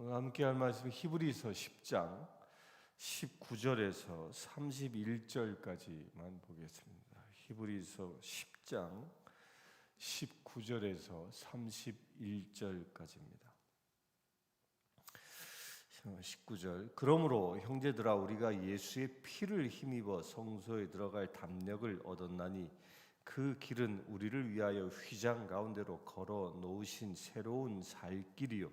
오늘 함께 할 말씀은 히브리서 10장 19절에서 31절까지만 보겠습니다. 히브리서 10장 19절에서 31절까지입니다. 19절. 그러므로 형제들아 우리가 예수의 피를 힘입어 성소에 들어갈 담력을 얻었나니 그 길은 우리를 위하여 휘장 가운데로 걸어 놓으신 새로운 살 길이요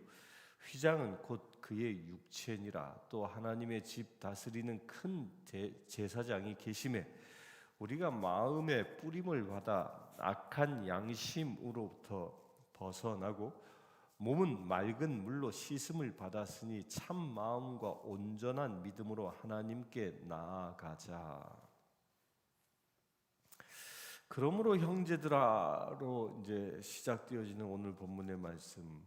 휘장은 곧 그의 육체니라. 또 하나님의 집 다스리는 큰 제사장이 계심에 우리가 마음의 뿌림을 받아 악한 양심으로부터 벗어나고 몸은 맑은 물로 씻음을 받았으니 참 마음과 온전한 믿음으로 하나님께 나아가자. 그러므로 형제들아로 이제 시작되어지는 오늘 본문의 말씀.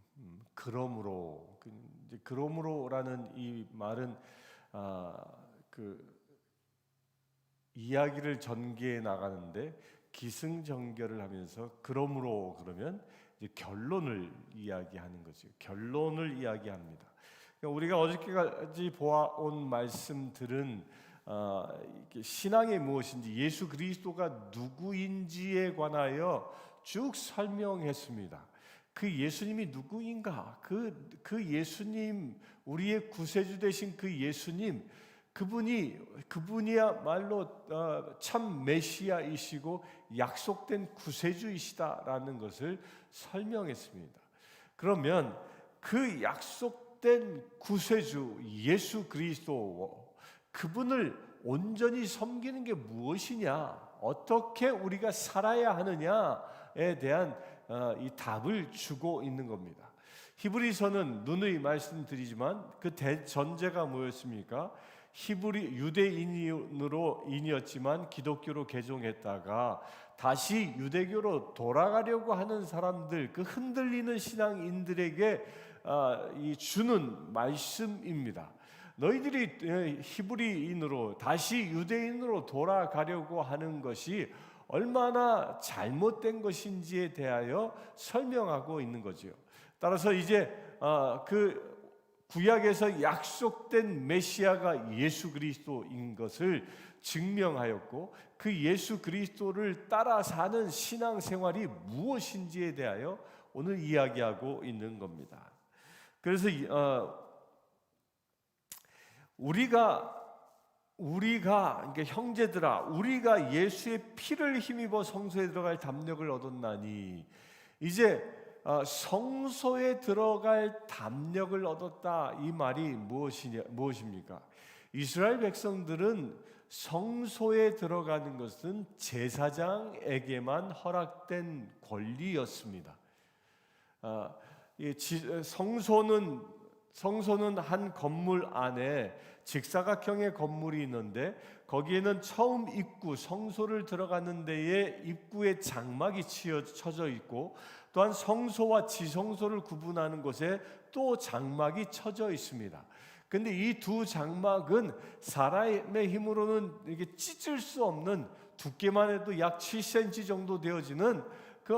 그러므로라는 이 말은 이야기를 전개해 나가는데 기승전결을 하면서 그러므로 그러면 이제 결론을 이야기하는 거죠. 결론을 이야기합니다. 그러니까 우리가 어저께까지 보아온 말씀들은 신앙이 무엇인지, 예수 그리스도가 누구인지에 관하여 쭉 설명했습니다. 그 예수님이 누구인가? 그 예수님, 우리의 구세주 되신 그 예수님, 그분이야말로 참 메시아이시고 약속된 구세주이시다라는 것을 설명했습니다. 그러면 그 약속된 구세주 예수 그리스도, 그분을 온전히 섬기는 게 무엇이냐, 어떻게 우리가 살아야 하느냐에 대한 이 답을 주고 있는 겁니다. 히브리서는 누누이 말씀드리지만 그 대전제가 뭐였습니까? 유대인이었지만 기독교로 개종했다가 다시 유대교로 돌아가려고 하는 사람들, 그 흔들리는 신앙인들에게 주는 말씀입니다. 너희들이 히브리인으로 다시 유대인으로 돌아가려고 하는 것이 얼마나 잘못된 것인지에 대하여 설명하고 있는 거죠. 따라서 이제 그 구약에서 약속된 메시아가 예수 그리스도인 것을 증명하였고, 그 예수 그리스도를 따라 사는 신앙생활이 무엇인지에 대하여 오늘 이야기하고 있는 겁니다. 그래서 그러니까 형제들아 우리가 예수의 피를 힘입어 성소에 들어갈 담력을 얻었나니, 이제 성소에 들어갈 담력을 얻었다, 이 말이 무엇입니까? 이스라엘 백성들은 성소에 들어가는 것은 제사장에게만 허락된 권리였습니다. 성소는 한 건물 안에 직사각형의 건물이 있는데, 거기에는 처음 입구, 성소를 들어가는 데에 입구에 장막이 쳐져 있고, 또한 성소와 지성소를 구분하는 곳에 또 장막이 쳐져 있습니다. 근데 이 두 장막은 사람의 힘으로는 이게 찢을 수 없는, 두께만 해도 약 7cm 정도 되어지는 그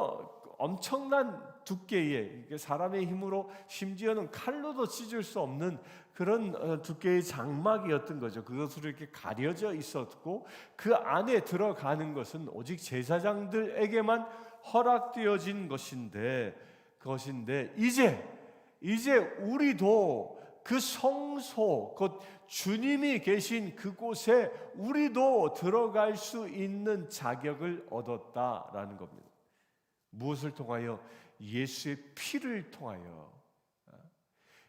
엄청난 두께의, 사람의 힘으로 심지어는 칼로도 찢을 수 없는 그런 두께의 장막이었던 거죠. 그것으로 이렇게 가려져 있었고, 그 안에 들어가는 것은 오직 제사장들에게만 허락되어진 것인데 이제 우리도 그 성소, 곧 주님이 계신 그곳에 우리도 들어갈 수 있는 자격을 얻었다라는 겁니다. 무엇을 통하여? 예수의 피를 통하여.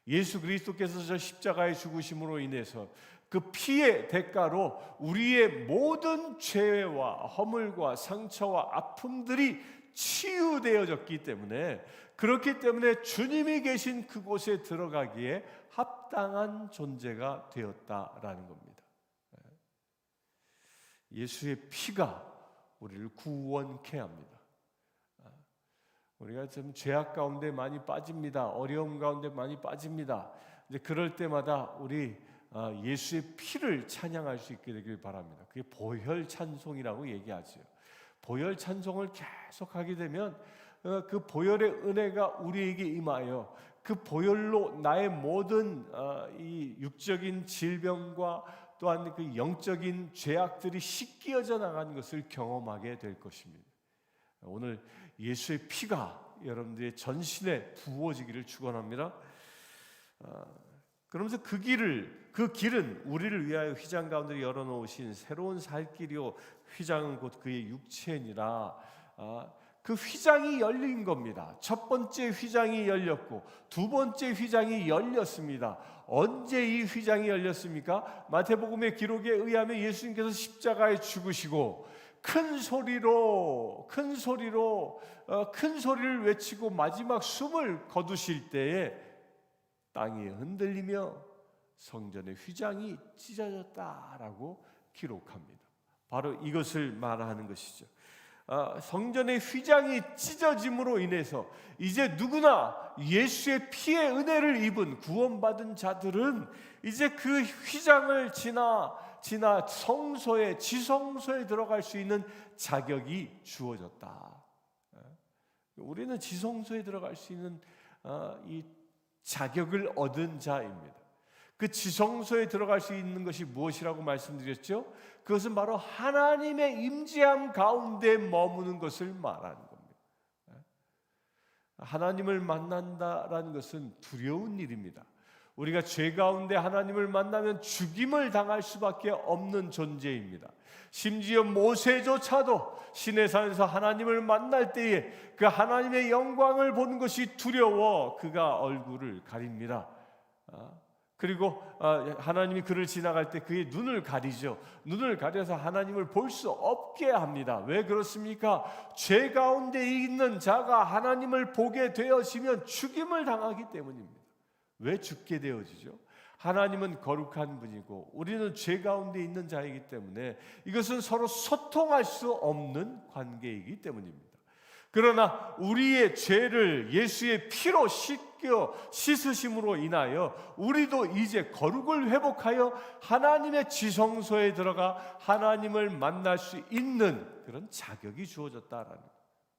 예수 그리스도께서 저 십자가의 죽으심으로 인해서 그 피의 대가로 우리의 모든 죄와 허물과 상처와 아픔들이 치유되어졌기 때문에, 그렇기 때문에 주님이 계신 그곳에 들어가기에 합당한 존재가 되었다라는 겁니다. 예수의 피가 우리를 구원케 합니다. 우리가 좀 죄악 가운데 많이 빠집니다. 어려움 가운데 많이 빠집니다. 이제 그럴 때마다 우리 예수의 피를 찬양할 수 있게 되길 바랍니다. 그게 보혈 찬송이라고 얘기하죠. 보혈 찬송을 계속 하게 되면 그 보혈의 은혜가 우리에게 임하여 그 보혈로 나의 모든 이 육적인 질병과 또한 그 영적인 죄악들이 씻겨져 나가는 것을 경험하게 될 것입니다. 오늘 예수의 피가 여러분들의 전신에 부어지기를 축원합니다. 그러면서 그 길은 우리를 위하여 휘장 가운데 열어놓으신 새로운 살 길이요 휘장은 곧 그의 육체니라. 그 휘장이 열린 겁니다. 첫 번째 휘장이 열렸고 두 번째 휘장이 열렸습니다. 언제 이 휘장이 열렸습니까? 마태복음의 기록에 의하면 예수님께서 십자가에 죽으시고 큰 소리를 외치고 마지막 숨을 거두실 때에 땅이 흔들리며 성전의 휘장이 찢어졌다라고 기록합니다. 바로 이것을 말하는 것이죠. 성전의 휘장이 찢어짐으로 인해서 이제 누구나 예수의 피의 은혜를 입은 구원받은 자들은 이제 그 휘장을 지나 성소에 지성소에 들어갈 수 있는 자격이 주어졌다. 우리는 지성소에 들어갈 수 있는 이 자격을 얻은 자입니다. 그 지성소에 들어갈 수 있는 것이 무엇이라고 말씀드렸죠? 그것은 바로 하나님의 임재함 가운데 머무는 것을 말하는 겁니다. 하나님을 만난다라는 것은 두려운 일입니다. 우리가 죄 가운데 하나님을 만나면 죽임을 당할 수밖에 없는 존재입니다. 심지어 모세조차도 시내산에서 하나님을 만날 때에 그 하나님의 영광을 보는 것이 두려워 그가 얼굴을 가립니다. 그리고 하나님이 그를 지나갈 때 그의 눈을 가리죠. 눈을 가려서 하나님을 볼 수 없게 합니다. 왜 그렇습니까? 죄 가운데 있는 자가 하나님을 보게 되어지면 죽임을 당하기 때문입니다. 왜 죽게 되어지죠? 하나님은 거룩한 분이고 우리는 죄 가운데 있는 자이기 때문에 이것은 서로 소통할 수 없는 관계이기 때문입니다. 그러나 우리의 죄를 예수의 피로 씻으심으로 인하여 우리도 이제 거룩을 회복하여 하나님의 지성소에 들어가 하나님을 만날 수 있는 그런 자격이 주어졌다라는 것.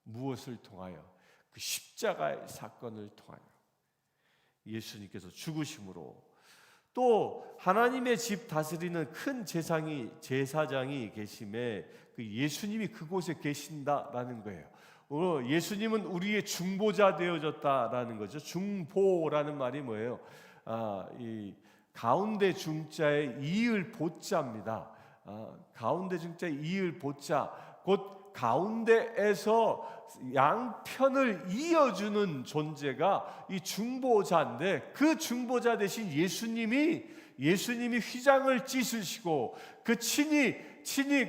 무엇을 통하여? 그 십자가의 사건을 통하여 예수님께서 죽으심으로 또 하나님의 집 다스리는 큰 제사장이 계심에 그 예수님이 그곳에 계신다라는 거예요. 예수님은 우리의 중보자 되어졌다라는 거죠. 중보라는 말이 뭐예요? 이 가운데 중자에 이을 보자입니다. 가운데 중자에 이을 보자, 곧 가운데에서 양편을 이어주는 존재가 이 중보자인데 그 중보자 대신 예수님이 휘장을 찢으시고 그 친히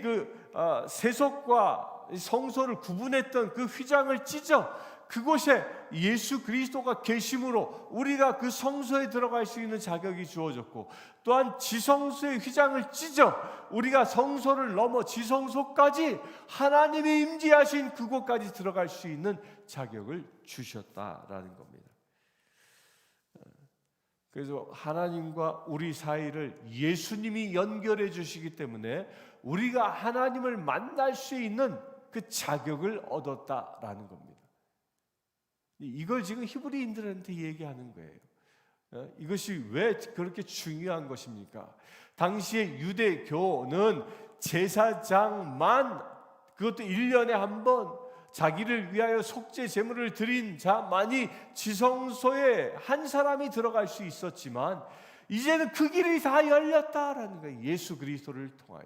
그 세속과 성소를 구분했던 그 휘장을 찢어 그곳에 예수 그리스도가 계심으로 우리가 그 성소에 들어갈 수 있는 자격이 주어졌고 또한 지성소의 휘장을 찢어 우리가 성소를 넘어 지성소까지 하나님이 임재하신 그곳까지 들어갈 수 있는 자격을 주셨다라는 겁니다. 그래서 하나님과 우리 사이를 예수님이 연결해 주시기 때문에 우리가 하나님을 만날 수 있는 그 자격을 얻었다라는 겁니다. 이걸 지금 히브리인들한테 얘기하는 거예요. 이것이 왜 그렇게 중요한 것입니까? 당시의 유대교는 제사장만 그것도 1년에 한 번 자기를 위하여 속죄 제물을 드린 자만이 지성소에 한 사람이 들어갈 수 있었지만 이제는 그 길이 다 열렸다라는 거예요. 예수 그리스도를 통하여.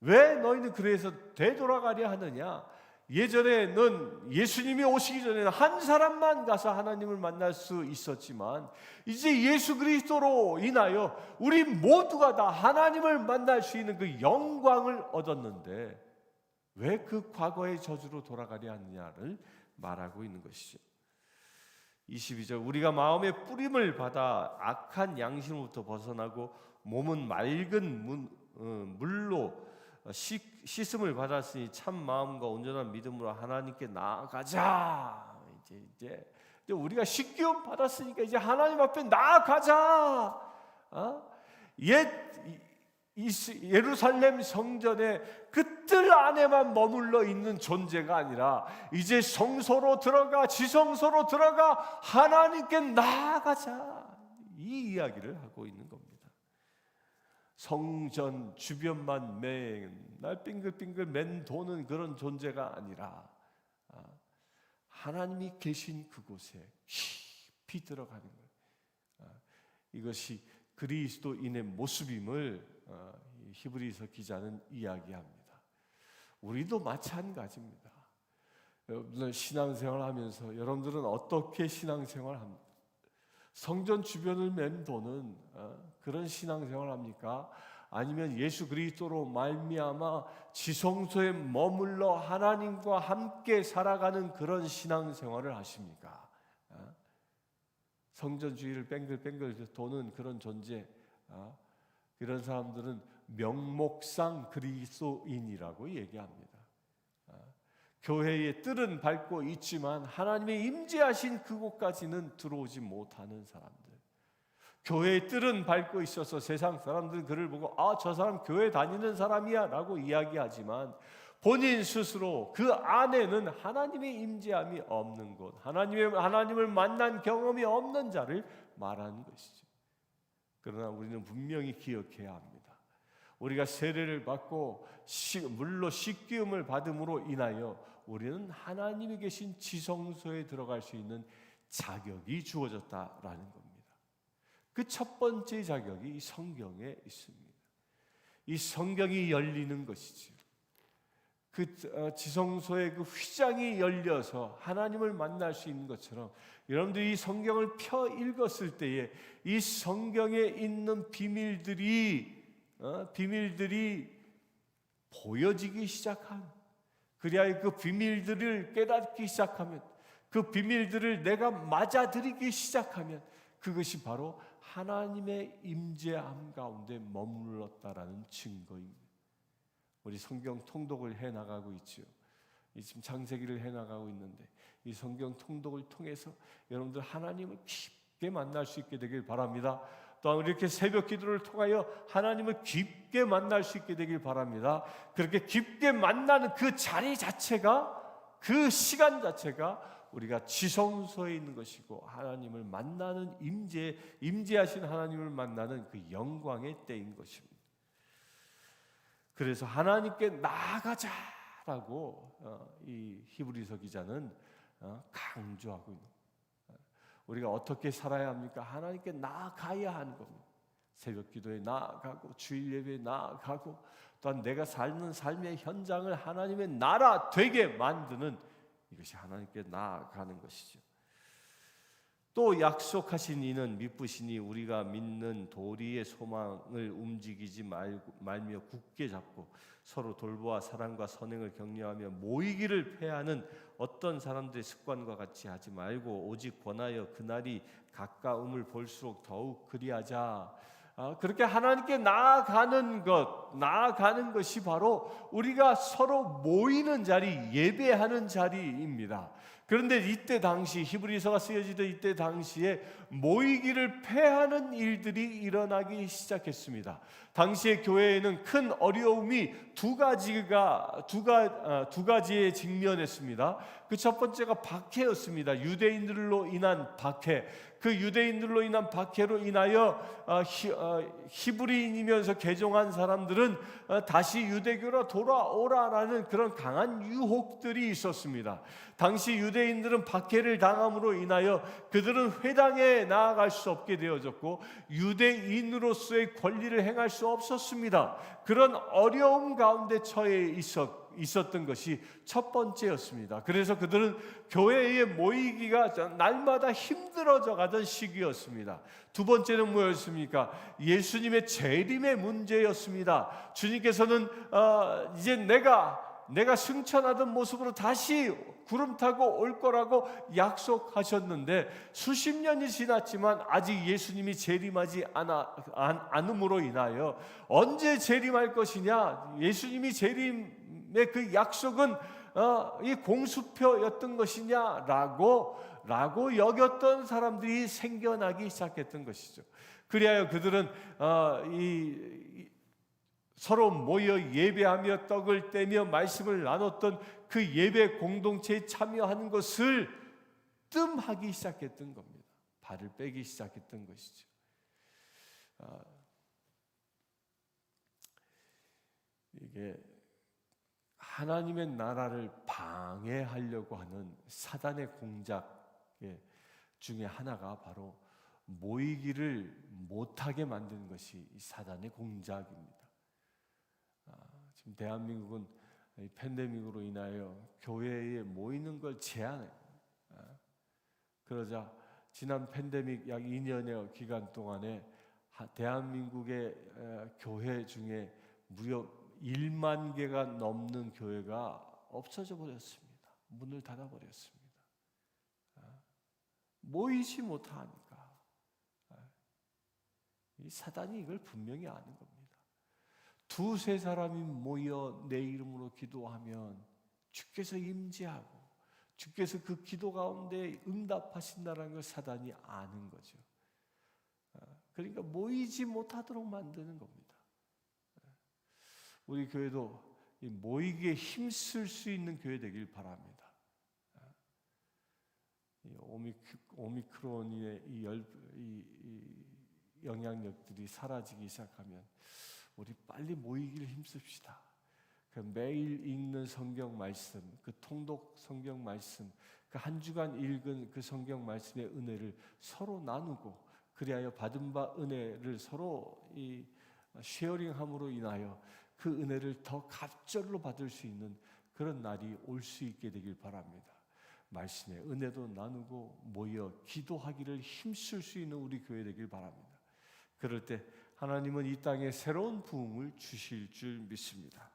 왜 너희는 그래서 되돌아가려 하느냐? 예전에는 예수님이 오시기 전에는 한 사람만 가서 하나님을 만날 수 있었지만 이제 예수 그리스도로 인하여 우리 모두가 다 하나님을 만날 수 있는 그 영광을 얻었는데 왜 그 과거의 저주로 돌아가려 하느냐를 말하고 있는 것이죠. 22절 우리가 마음의 뿌림을 받아 악한 양심으로부터 벗어나고 몸은 맑은 물로 씻음을 받았으니 참 마음과 온전한 믿음으로 하나님께 나아가자. 이제 우리가 씻기움 받았으니까 이제 하나님 앞에 나아가자. 예루살렘 성전의 그 뜰 안에만 머물러 있는 존재가 아니라 이제 성소로 들어가, 지성소로 들어가 하나님께 나아가자, 이 이야기를 하고 있는 겁니다. 성전 주변만 맨날 빙글빙글 맨 도는 그런 존재가 아니라 하나님이 계신 그곳에 깊이 들어가는 거예요. 이것이 그리스도인의 모습임을 히브리서 기자는 이야기합니다. 우리도 마찬가지입니다. 여러분들 신앙생활하면서 여러분들은 어떻게 신앙생활합니까? 성전 주변을 맴도는 그런 신앙생활합니까? 아니면 예수 그리스도로 말미암아 지성소에 머물러 하나님과 함께 살아가는 그런 신앙생활을 하십니까? 성전 주위를 뱅글뱅글 도는 그런 존재, 이런 사람들은 명목상 그리스도인이라고 얘기합니다. 교회의 뜰은 밟고 있지만 하나님의 임재하신 그곳까지는 들어오지 못하는 사람들, 교회의 뜰은 밟고 있어서 세상 사람들은 그를 보고 저 사람 교회 다니는 사람이야 라고 이야기하지만 본인 스스로 그 안에는 하나님의 임재함이 없는 곳, 하나님을 만난 경험이 없는 자를 말하는 것이죠. 그러나 우리는 분명히 기억해야 합니다. 우리가 세례를 받고 물로 씻기움을 받음으로 인하여 우리는 하나님이 계신 지성소에 들어갈 수 있는 자격이 주어졌다라는 겁니다. 그 첫 번째 자격이 이 성경에 있습니다. 이 성경이 열리는 것이지요. 그 지성소의 그 휘장이 열려서 하나님을 만날 수 있는 것처럼 여러분들이 이 성경을 펴 읽었을 때에 이 성경에 있는 비밀들이 보여지기 시작한, 그리하여 그 비밀들을 깨닫기 시작하면, 그 비밀들을 내가 맞아들이기 시작하면 그것이 바로 하나님의 임재함 가운데 머물렀다라는 증거입니다. 우리 성경 통독을 해나가고 있죠. 지금 창세기를 해나가고 있는데 이 성경 통독을 통해서 여러분들 하나님을 깊게 만날 수 있게 되길 바랍니다. 또한 이렇게 새벽 기도를 통하여 하나님을 깊게 만날 수 있게 되길 바랍니다. 그렇게 깊게 만나는 그 자리 자체가, 그 시간 자체가 우리가 지성소에 있는 것이고 하나님을 만나는 임재하신 하나님을 만나는 그 영광의 때인 것입니다. 그래서 하나님께 나아가자라고 이 히브리서 기자는 강조하고 있는 거예요. 우리가 어떻게 살아야 합니까? 하나님께 나아가야 하는 겁니다. 새벽 기도에 나아가고 주일 예배에 나아가고 또한 내가 사는 삶의 현장을 하나님의 나라 되게 만드는 이것이 하나님께 나아가는 것이죠. 또 약속하신 이는 미쁘시니 우리가 믿는 도리의 소망을 움직이지 말며 굳게 잡고 서로 돌보아 사랑과 선행을 격려하며 모이기를 패하는 어떤 사람들의 습관과 같이 하지 말고 오직 권하여 그날이 가까움을 볼수록 더욱 그리하자. 그렇게 하나님께 나아가는 것이 바로 우리가 서로 모이는 자리, 예배하는 자리입니다. 그런데 이때 당시 히브리서가 쓰여지던 이때 당시에 모이기를 패하는 일들이 일어나기 시작했습니다. 당시의 교회에는 큰 어려움이 두 가지에 직면했습니다. 그 첫 번째가 박해였습니다. 유대인들로 인한 박해. 그 유대인들로 인한 박해로 인하여 히브리인이면서 개종한 사람들은 다시 유대교로 돌아오라라는 그런 강한 유혹들이 있었습니다. 당시 유대인들은 박해를 당함으로 인하여 그들은 회당에 나아갈 수 없게 되어졌고 유대인으로서의 권리를 행할 수 없었습니다. 그런 어려움 가운데 처해 있었던 것이 첫 번째였습니다. 그래서 그들은 교회에 모이기가 날마다 힘들어져 가던 시기였습니다. 두 번째는 뭐였습니까? 예수님의 재림의 문제였습니다. 주님께서는 이제 내가 승천하던 모습으로 다시 구름 타고 올 거라고 약속하셨는데 수십 년이 지났지만 아직 예수님이 재림하지 않음으로 인하여 언제 재림할 것이냐, 예수님이 재림의 그 약속은 이 공수표였던 것이냐라고 여겼던 사람들이 생겨나기 시작했던 것이죠. 그리하여 그들은 서로 모여 예배하며 떡을 떼며 말씀을 나눴던 그 예배 공동체에 참여하는 것을 뜸하기 시작했던 겁니다. 발을 빼기 시작했던 것이죠. 이게 하나님의 나라를 방해하려고 하는 사단의 공작 중에 하나가 바로 모이기를 못하게 만드는 것이 사단의 공작입니다. 지금 대한민국은 팬데믹으로 인하여 교회에 모이는 걸 제한해요. 그러자 지난 팬데믹 약 2년여 기간 동안에 대한민국의 교회 중에 무려 1만 개가 넘는 교회가 없어져 버렸습니다. 문을 닫아 버렸습니다. 모이지 못하니까. 이 사단이 이걸 분명히 아는 겁니다. 두세 사람이 모여 내 이름으로 기도하면 주께서 임재하고 주께서 그 기도 가운데 응답하신다는 걸 사단이 아는 거죠. 그러니까 모이지 못하도록 만드는 겁니다. 우리 교회도 모이기에 힘쓸 수 있는 교회 되길 바랍니다. 오미크론의 이 영향력들이 사라지기 시작하면 우리 빨리 모이기를 힘씁시다. 매일 읽는 성경 말씀, 그 통독 성경 말씀, 그 한 주간 읽은 그 성경 말씀의 은혜를 서로 나누고, 그리하여 받은 바 은혜를 서로 이 쉐어링함으로 인하여 그 은혜를 더 갑절로 받을 수 있는 그런 날이 올 수 있게 되길 바랍니다. 말씀의 은혜도 나누고 모여 기도하기를 힘쓸 수 있는 우리 교회 되길 바랍니다. 그럴 때 하나님은 이 땅에 새로운 부흥을 주실 줄 믿습니다.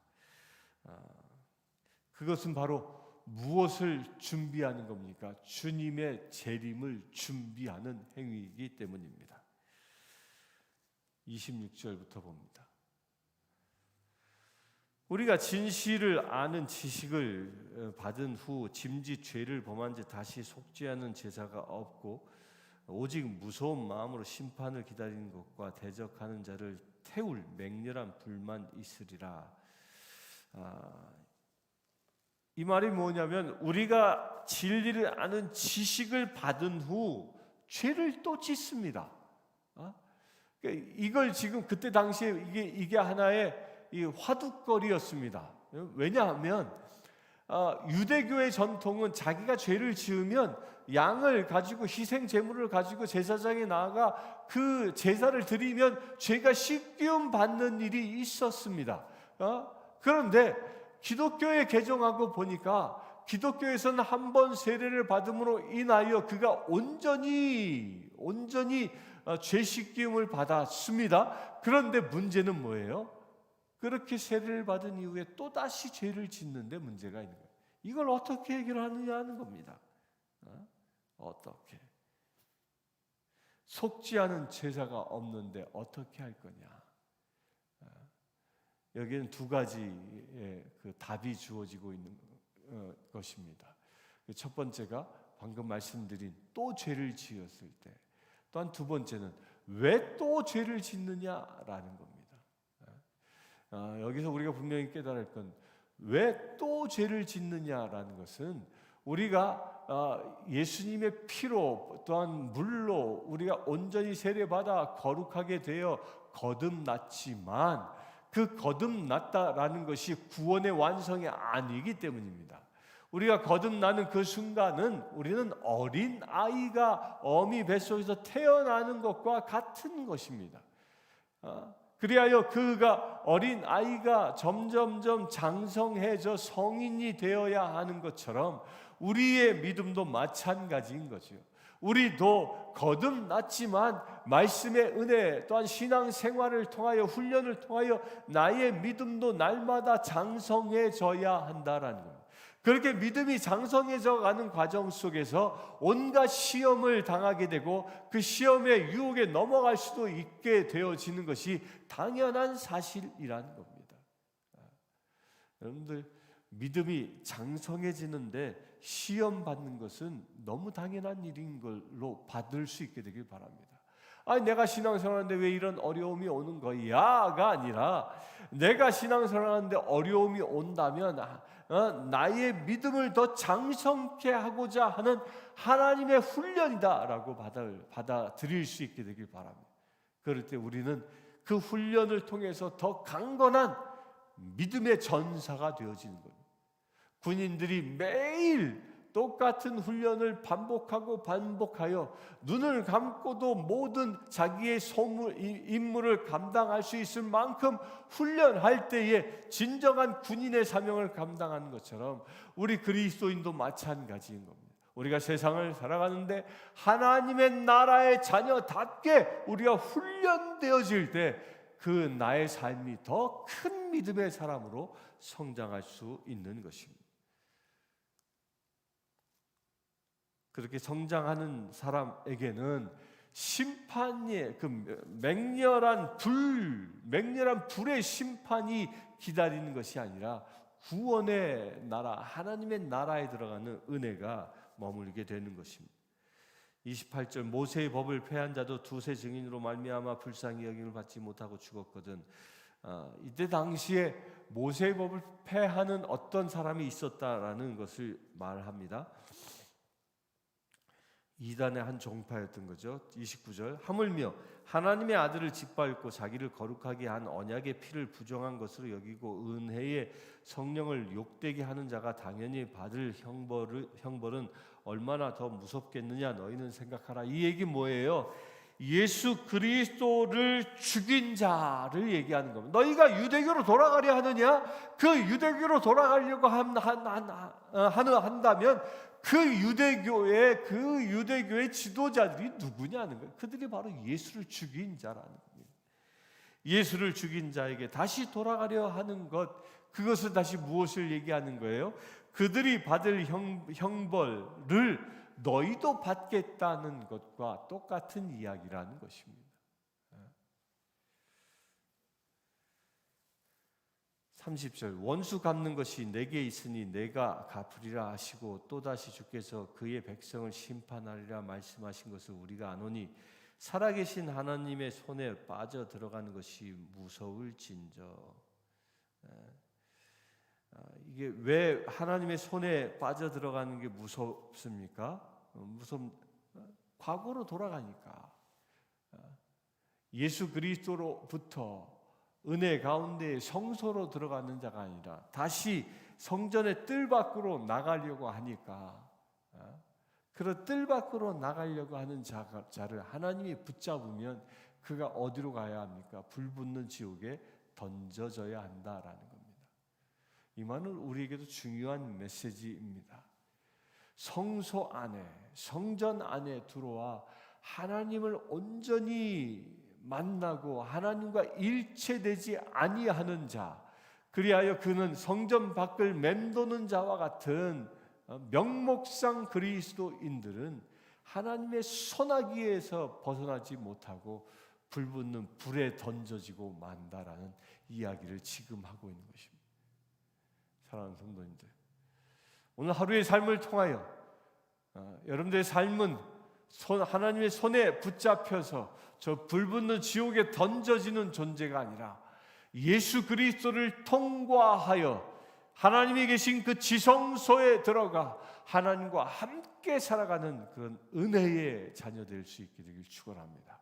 그것은 바로 무엇을 준비하는 겁니까? 주님의 재림을 준비하는 행위이기 때문입니다. 26절부터 봅니다. 우리가 진실을 아는 지식을 받은 후 짐짓 죄를 범한 지 다시 속죄하는 제사가 없고 오직 무서운 마음으로 심판을 기다리는 것과 대적하는 자를 태울 맹렬한 불만 있으리라. 이 말이 뭐냐면 우리가 진리를 아는 지식을 받은 후 죄를 또 짓습니다. 이걸 지금 그때 당시에 이게 하나의 이 화두거리였습니다. 왜냐하면 유대교의 전통은 자기가 죄를 지으면 양을 가지고 희생 제물을 가지고 제사장에 나아가 그 제사를 드리면 죄가 씻기움 받는 일이 있었습니다. 그런데 기독교에 개종하고 보니까 기독교에서는 한 번 세례를 받음으로 인하여 그가 온전히 죄 씻기움을 받았습니다. 그런데 문제는 뭐예요? 그렇게 세례를 받은 이후에 또다시 죄를 짓는데 문제가 있는 거예요. 이걸 어떻게 해결하느냐 하는 겁니다. 어떻게? 속죄하는 제사가 없는데 어떻게 할 거냐? 여기에는 두 가지의 그 답이 주어지고 있는 것입니다. 첫 번째가 방금 말씀드린 또 죄를 지었을 때, 또한 두 번째는 왜 또 죄를 짓느냐라는 겁니다. 여기서 우리가 분명히 깨달을 건 왜 또 죄를 짓느냐라는 것은 우리가 예수님의 피로 또한 물로 우리가 온전히 세례받아 거룩하게 되어 거듭났지만 그 거듭났다라는 것이 구원의 완성이 아니기 때문입니다. 우리가 거듭나는 그 순간은 우리는 어린 아이가 어미 뱃속에서 태어나는 것과 같은 것입니다. 그리하여 그가 어린 아이가 점점점 장성해져 성인이 되어야 하는 것처럼 우리의 믿음도 마찬가지인 거죠. 우리도 거듭났지만 말씀의 은혜 또한 신앙생활을 통하여 훈련을 통하여 나의 믿음도 날마다 장성해져야 한다라는 겁니다. 그렇게 믿음이 장성해져 가는 과정 속에서 온갖 시험을 당하게 되고 그 시험의 유혹에 넘어갈 수도 있게 되어지는 것이 당연한 사실이라는 겁니다. 여러분들 믿음이 장성해지는데 시험 받는 것은 너무 당연한 일인 걸로 받을 수 있게 되길 바랍니다. 내가 신앙생활하는데 왜 이런 어려움이 오는 거야가 아니라, 내가 신앙생활하는데 어려움이 온다면 나의 믿음을 더 장성케 하고자 하는 하나님의 훈련이다라고 받아들일 수 있게 되길 바랍니다. 그럴 때 우리는 그 훈련을 통해서 더 강건한 믿음의 전사가 되어지는 겁니다. 군인들이 매일 똑같은 훈련을 반복하여 눈을 감고도 모든 자기의 임무를 감당할 수 있을 만큼 훈련할 때에 진정한 군인의 사명을 감당하는 것처럼 우리 그리스도인도 마찬가지인 겁니다. 우리가 세상을 살아가는데 하나님의 나라의 자녀답게 우리가 훈련되어질 때 그 나의 삶이 더 큰 믿음의 사람으로 성장할 수 있는 것입니다. 그렇게 성장하는 사람에게는 심판의 그 맹렬한 불의 심판이 기다리는 것이 아니라 구원의 나라, 하나님의 나라에 들어가는 은혜가 머물게 되는 것입니다. 28절 모세의 법을 폐한 자도 두세 증인으로 말미암아 불쌍히 여김을 받지 못하고 죽었거든. 이때 당시에 모세의 법을 폐하는 어떤 사람이 있었다라는 것을 말합니다. 이단의 한 종파였던 거죠. 29절 하물며 하나님의 아들을 짓밟고 자기를 거룩하게 한 언약의 피를 부정한 것으로 여기고 은혜의 성령을 욕되게 하는 자가 당연히 받을 형벌은 얼마나 더 무섭겠느냐 너희는 생각하라. 이 얘기 뭐예요? 예수 그리스도를 죽인 자를 얘기하는 겁니다. 너희가 유대교로 돌아가려 하느냐? 그 유대교로 돌아가려고 한다면 그 유대교의 지도자들이 누구냐는 거예요. 그들이 바로 예수를 죽인 자라는 겁니다. 예수를 죽인 자에게 다시 돌아가려 하는 것, 그것은 다시 무엇을 얘기하는 거예요? 그들이 받을 형벌을 너희도 받겠다는 것과 똑같은 이야기라는 것입니다. 30절 원수 갚는 것이 내게 있으니 내가 갚으리라 하시고 또다시 주께서 그의 백성을 심판하리라 말씀하신 것을 우리가 아노니 살아계신 하나님의 손에 빠져 들어가는 것이 무서울진저. 이게 왜 하나님의 손에 빠져 들어가는 게 무섭습니까? 과거로 돌아가니까. 예수 그리스도로부터 은혜 가운데 성소로 들어가는 자가 아니라 다시 성전의 뜰 밖으로 나가려고 하니까, 그런 뜰 밖으로 나가려고 하는 자를 하나님이 붙잡으면 그가 어디로 가야 합니까? 불붙는 지옥에 던져져야 한다라는 겁니다. 이 말은 우리에게도 중요한 메시지입니다. 성소 안에, 성전 안에 들어와 하나님을 온전히 만나고 하나님과 일체되지 아니하는 자, 그리하여 그는 성전 밖을 맴도는 자와 같은 명목상 그리스도인들은 하나님의 손아귀에서 벗어나지 못하고 불붙는 불에 던져지고 만다라는 이야기를 지금 하고 있는 것입니다. 사랑하는 성도님들, 오늘 하루의 삶을 통하여 여러분들의 삶은 하나님의 손에 붙잡혀서 저 불붙는 지옥에 던져지는 존재가 아니라 예수 그리스도를 통과하여 하나님이 계신 그 지성소에 들어가 하나님과 함께 살아가는 그런 은혜의 자녀 될 수 있게 되길 축원합니다.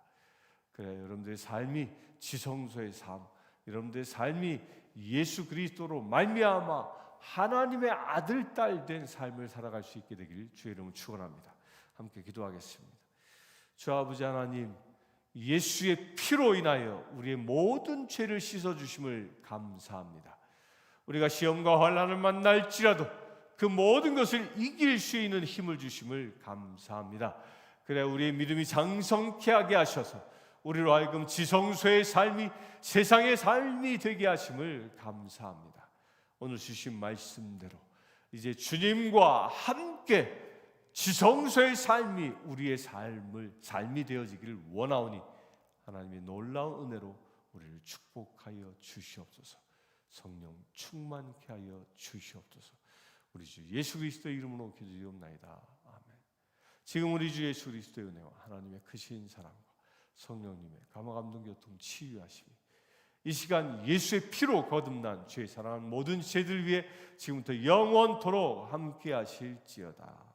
그래, 여러분들의 삶이 지성소의 삶, 여러분들의 삶이 예수 그리스도로 말미암아 하나님의 아들 딸 된 삶을 살아갈 수 있게 되길 주의 이름으로 축원합니다. 함께 기도하겠습니다. 주 아버지 하나님, 예수의 피로 인하여 우리의 모든 죄를 씻어주심을 감사합니다. 우리가 시험과 환난을 만날지라도 그 모든 것을 이길 수 있는 힘을 주심을 감사합니다. 그래, 우리의 믿음이 장성케 하게 하셔서 우리로 하여금 지성소의 삶이 세상의 삶이 되게 하심을 감사합니다. 오늘 주신 말씀대로 이제 주님과 함께 지성소의 삶이 우리의 삶이 되어지기를 원하오니 하나님의 놀라운 은혜로 우리를 축복하여 주시옵소서. 성령 충만케 하여 주시옵소서. 우리 주 예수 그리스도의 이름으로 기도드리옵나이다. 아멘. 지금 우리 주 예수 그리스도의 은혜와 하나님의 크신 사랑과 성령님의 감화감동교통 치유하심이 이 시간 예수의 피로 거듭난 죄 사랑하는 모든 죄들 위해 지금부터 영원토록 함께 하실지어다.